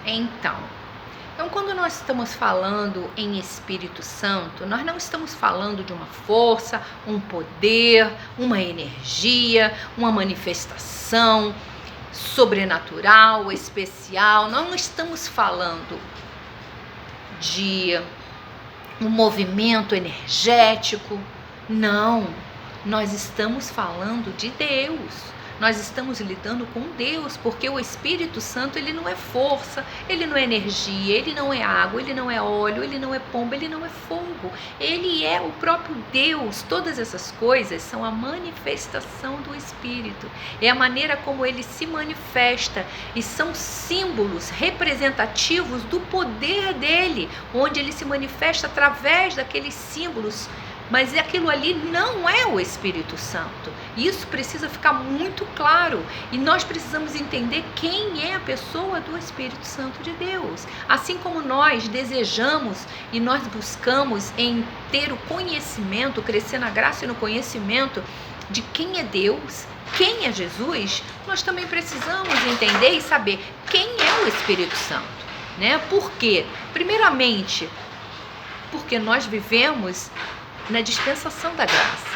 Então, quando nós estamos falando em Espírito Santo, nós não estamos falando de uma força, um poder, uma energia, uma manifestação sobrenatural, especial. Nós não estamos falando de um movimento energético. Não, nós estamos falando de Deus. Nós estamos lidando com Deus, porque o Espírito Santo, ele não é força, ele não é energia, ele não é água, ele não é óleo, ele não é pomba, ele não é fogo. Ele é o próprio Deus. Todas essas coisas são a manifestação do Espírito. É a maneira como ele se manifesta e são símbolos representativos do poder dele, onde ele se manifesta através daqueles símbolos. Mas aquilo ali não é o Espírito Santo. Isso precisa ficar muito claro. E nós precisamos entender quem é a pessoa do Espírito Santo de Deus. Assim como nós desejamos e nós buscamos em ter o conhecimento, crescer na graça e no conhecimento de quem é Deus, quem é Jesus, nós também precisamos entender e saber quem é o Espírito Santo, né? Por quê? Primeiramente, porque nós vivemos na dispensação da graça.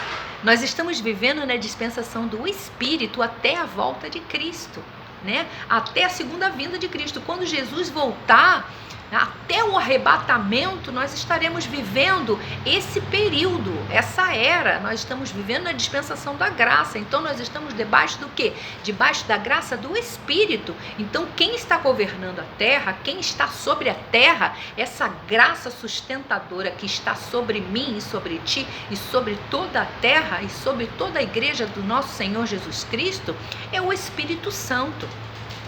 Nós estamos vivendo na dispensação do Espírito até a volta de Cristo, né? Até a segunda vinda de Cristo. Quando Jesus voltar, até o arrebatamento, nós estaremos vivendo esse período, essa era. Nós estamos vivendo na dispensação da graça. Então nós estamos debaixo do quê? Debaixo da graça do Espírito. Então quem está governando a terra, quem está sobre a terra, essa graça sustentadora que está sobre mim e sobre ti e sobre toda a terra e sobre toda a igreja do nosso Senhor Jesus Cristo, é o Espírito Santo.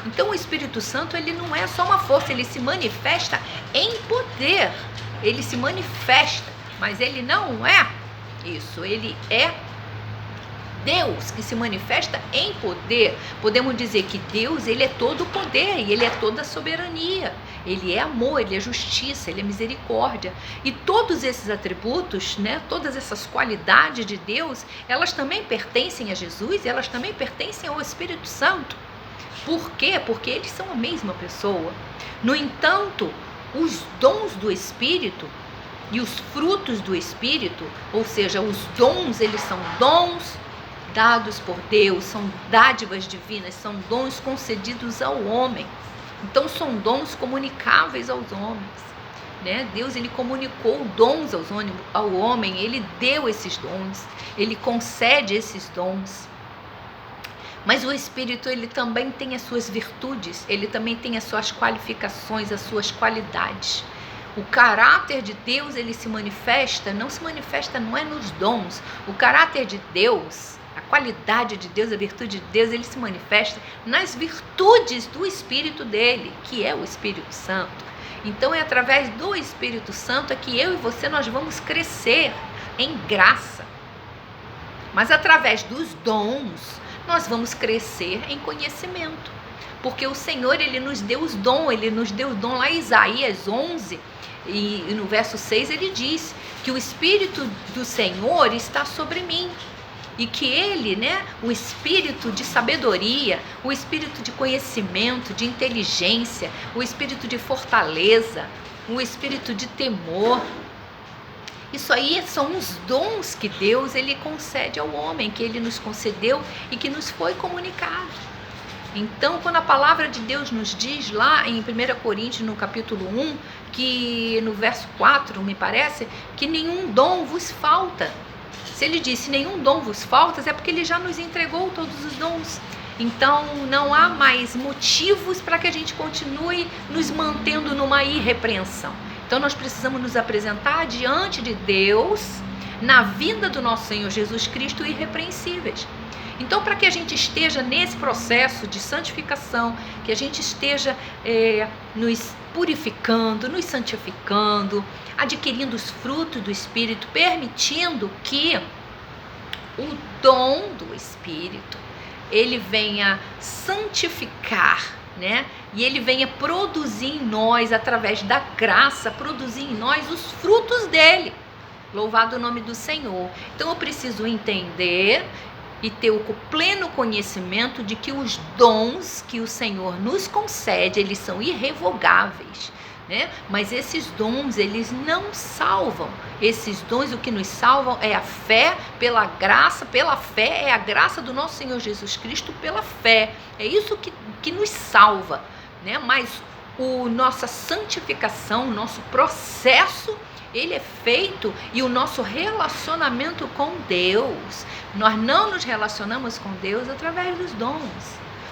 Então o Espírito Santo, ele não é só uma força, ele se manifesta em poder, ele se manifesta, mas ele não é isso, ele é Deus que se manifesta em poder. Podemos dizer que Deus, ele é todo poder e ele é toda soberania, ele é amor, ele é justiça, ele é misericórdia. E todos esses atributos, né, todas essas qualidades de Deus, elas também pertencem a Jesus e elas também pertencem ao Espírito Santo. Por quê? Porque eles são a mesma pessoa. No entanto, os dons do Espírito e os frutos do Espírito, ou seja, os dons, eles são dons dados por Deus, são dádivas divinas, são dons concedidos ao homem. Então, são dons comunicáveis aos homens, né? Deus, ele comunicou dons ao homem, ele deu esses dons, ele concede esses dons. Mas o Espírito, ele também tem as suas virtudes, ele também tem as suas qualificações, as suas qualidades. O caráter de Deus, ele se manifesta, não é nos dons. O caráter de Deus, a qualidade de Deus, a virtude de Deus, ele se manifesta nas virtudes do Espírito dele, que é o Espírito Santo. Então é através do Espírito Santo que eu e você nós vamos crescer em graça. Mas através dos dons, nós vamos crescer em conhecimento, porque o Senhor, ele nos deu os dons, ele nos deu o dom lá em Isaías 11, e no verso 6 ele diz que o Espírito do Senhor está sobre mim, e que ele, né, o Espírito de sabedoria, o Espírito de conhecimento, de inteligência, o Espírito de fortaleza, o Espírito de temor. Isso aí são os dons que Deus, ele concede ao homem, que ele nos concedeu e que nos foi comunicado. Então, quando a palavra de Deus nos diz lá em 1 Coríntios, no capítulo 1, que no verso 4, me parece, que nenhum dom vos falta. Se ele disse nenhum dom vos falta, é porque ele já nos entregou todos os dons. Então, não há mais motivos para que a gente continue nos mantendo numa irrepreensão. Então nós precisamos nos apresentar diante de Deus na vinda do nosso Senhor Jesus Cristo irrepreensíveis. Então, para que a gente esteja nesse processo de santificação, que a gente esteja nos purificando, nos santificando, adquirindo os frutos do Espírito, permitindo que o dom do Espírito, ele venha santificar, né? E ele venha produzir em nós, através da graça, produzir em nós os frutos dele. Louvado o nome do Senhor. Então eu preciso entender e ter o pleno conhecimento de que os dons que o Senhor nos concede, eles são irrevogáveis, né? Mas esses dons, eles não salvam. Esses dons, o que nos salvam é a fé pela graça. Pela fé é a graça do nosso Senhor Jesus Cristo pela fé. É isso que nos salva, né? Mas nossa santificação, o nosso processo, ele é feito, e o nosso relacionamento com Deus, nós não nos relacionamos com Deus através dos dons.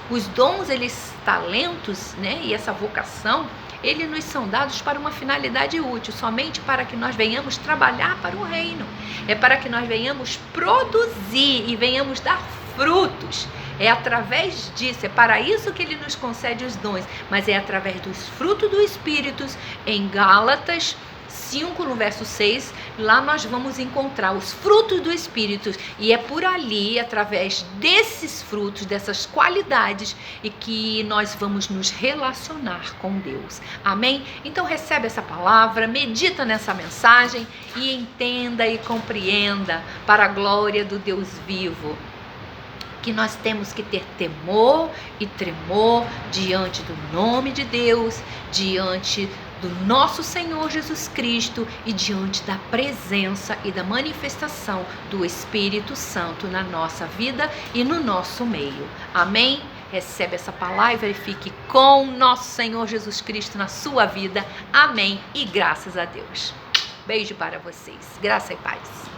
Os dons, eles, talentos, né, e essa vocação, eles nos são dados para uma finalidade útil, somente para que nós venhamos trabalhar para o reino. É para que nós venhamos produzir e venhamos dar frutos. É através disso, é para isso que ele nos concede os dons, mas é através dos frutos do Espírito. Em Gálatas 5, no verso 6, lá nós vamos encontrar os frutos do Espírito, e é por ali, através desses frutos, dessas qualidades, e que nós vamos nos relacionar com Deus. Amém? Então recebe essa palavra, medita nessa mensagem e entenda e compreenda, para a glória do Deus vivo, que nós temos que ter temor e tremor diante do nome de Deus, diante do nosso Senhor Jesus Cristo e diante da presença e da manifestação do Espírito Santo na nossa vida e no nosso meio. Amém? Recebe essa palavra e fique com nosso Senhor Jesus Cristo na sua vida. Amém? E graças a Deus. Beijo para vocês. Graça e paz.